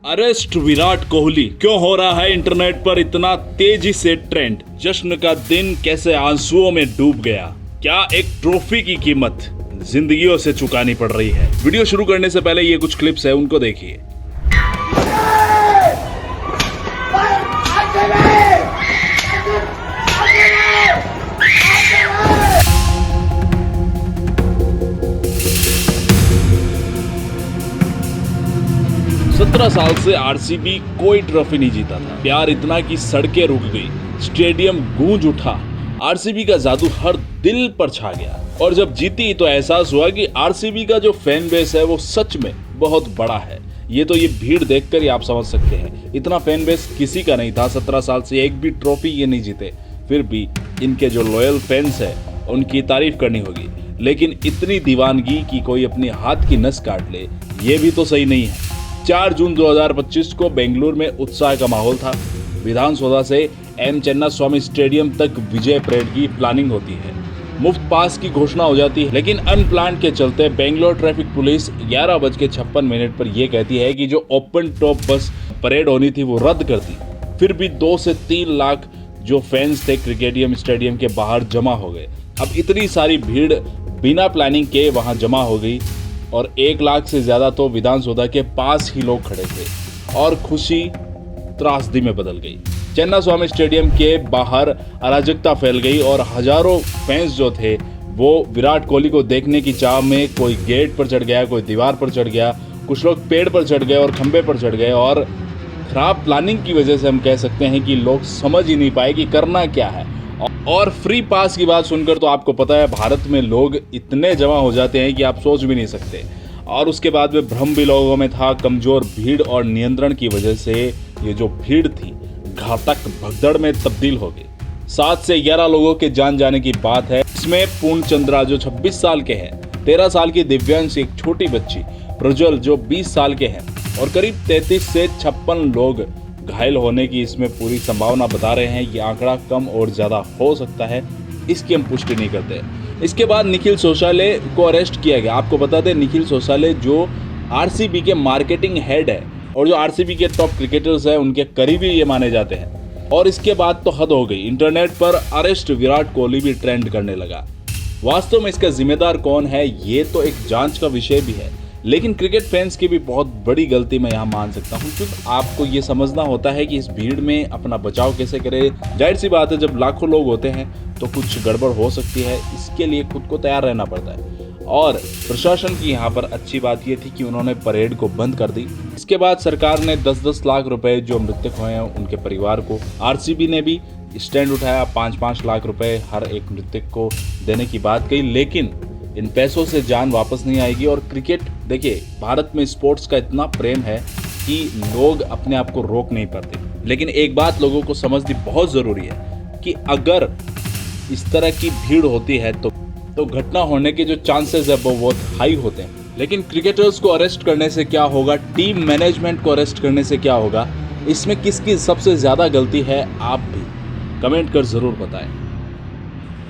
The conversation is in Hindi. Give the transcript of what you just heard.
अरेस्ट विराट कोहली क्यों हो रहा है इंटरनेट पर इतना तेजी से ट्रेंड। जश्न का दिन कैसे आंसुओं में डूब गया। क्या एक ट्रॉफी की कीमत जिंदगियों से चुकानी पड़ रही है। वीडियो शुरू करने से पहले ये कुछ क्लिप्स है, उनको देखिए। 17 साल से आरसीबी कोई ट्रॉफी नहीं जीता था। प्यार इतना कि सड़कें रुक गई, स्टेडियम गूंज उठा। आरसीबी का जादू हर दिल पर छा गया और जब जीती तो एहसास हुआ कि आरसीबी का जो फैन बेस है वो सच में बहुत बड़ा है। ये भीड़ देखकर ही आप समझ सकते हैं। इतना फैन बेस किसी का नहीं था। 17 साल से एक भी ट्रॉफी ये नहीं जीते, फिर भी इनके जो लॉयल फैंस है उनकी तारीफ करनी होगी। लेकिन इतनी दीवानगी कि कोई अपने हाथ की नस काट ले, ये भी तो सही नहीं है। 4 जून 2025 को बेंगलुरु में उत्साह का माहौल था। विधानसौधा से एम चन्नास्वामी स्टेडियम तक विजय परेड की प्लानिंग होती है। मुफ्त पास की घोषणा हो जाती है, लेकिन अनप्लान के चलते बेंगलोर ट्रैफिक पुलिस 11:56 पर यह कहती है कि जो ओपन टॉप बस परेड होनी थी वो रद्द कर दी। फिर भी 2 से 3 लाख जो फैंस थे क्रिकेटियम स्टेडियम के बाहर जमा हो गए। अब इतनी सारी भीड़ बिना प्लानिंग के वहां जमा हो गई और 1 लाख से ज्यादा तो विधानसौधा के पास ही लोग खड़े थे और खुशी त्रासदी में बदल गई। चन्नास्वामी स्टेडियम के बाहर अराजकता फैल गई और हजारों फैंस जो थे वो विराट कोहली को देखने की चाह में कोई गेट पर चढ़ गया, कोई दीवार पर चढ़ गया, कुछ लोग पेड़ पर चढ़ गए और खंबे पर चढ़ गए। और खराब प्लानिंग की वजह से हम कह सकते हैं कि लोग समझ ही नहीं पाए कि करना क्या है। और फ्री पास की बात सुनकर तो आपको पता है भारत में लोग इतने जमा हो जाते हैं कि आप सोच भी नहीं सकते। और उसके बाद में भ्रम भी लोगों में था। कमजोर भीड़ और नियंत्रण की वजह से ये जो भीड़ थी घातक भगदड़ में तब्दील हो गई। 7 से 11 लोगों के जान जाने की बात है। इसमें पूर्ण चंद्रा जो 26 साल के हैं, 13 साल की दिव्यांश एक छोटी बच्ची प्रज्वल जो 20 साल के हैं और करीब 33 से 56 लोग घायल होने की इसमें पूरी संभावना बता रहे हैं। ये आंकड़ा कम और ज्यादा हो सकता है, इसकी हम पुष्टि नहीं करते। इसके बाद निखिल सोसाले को अरेस्ट किया गया। आपको बता दें निखिल सोसाले जो आरसीबी के मार्केटिंग हेड है और जो आरसीबी के टॉप क्रिकेटर्स हैं उनके करीबी ये माने जाते हैं। और इसके बाद तो हद हो गई, इंटरनेट पर अरेस्ट विराट कोहली भी ट्रेंड करने लगा। वास्तव में इसका जिम्मेदार कौन है ये तो एक जांच का विषय भी है, लेकिन क्रिकेट फैंस की भी बहुत बड़ी गलती मैं यहाँ मान सकता हूँ, क्योंकि आपको ये समझना होता है कि इस भीड़ में अपना बचाव कैसे करें। जाहिर सी बात है जब लाखों लोग होते हैं तो कुछ गड़बड़ हो सकती है, इसके लिए खुद को तैयार रहना पड़ता है। और प्रशासन की यहाँ पर अच्छी बात ये थी कि उन्होंने परेड को बंद कर दी। इसके बाद सरकार ने 10-10 लाख रुपए जो मृतक हुए हैं उनके परिवार को, आरसीबी ने भी स्टैंड उठाया, 5-5 लाख रुपए हर एक मृतक को देने की बात कही। लेकिन इन पैसों से जान वापस नहीं आएगी। और क्रिकेट देखिए, भारत में स्पोर्ट्स का इतना प्रेम है कि लोग अपने आप को रोक नहीं पाते। लेकिन एक बात लोगों को समझनी बहुत ज़रूरी है कि अगर इस तरह की भीड़ होती है तो घटना होने के जो चांसेस है वो बहुत हाई होते हैं। लेकिन क्रिकेटर्स को अरेस्ट करने से क्या होगा, टीम मैनेजमेंट को अरेस्ट करने से क्या होगा, इसमें किसकी सबसे ज़्यादा गलती है, आप भी कमेंट कर ज़रूर बताएं।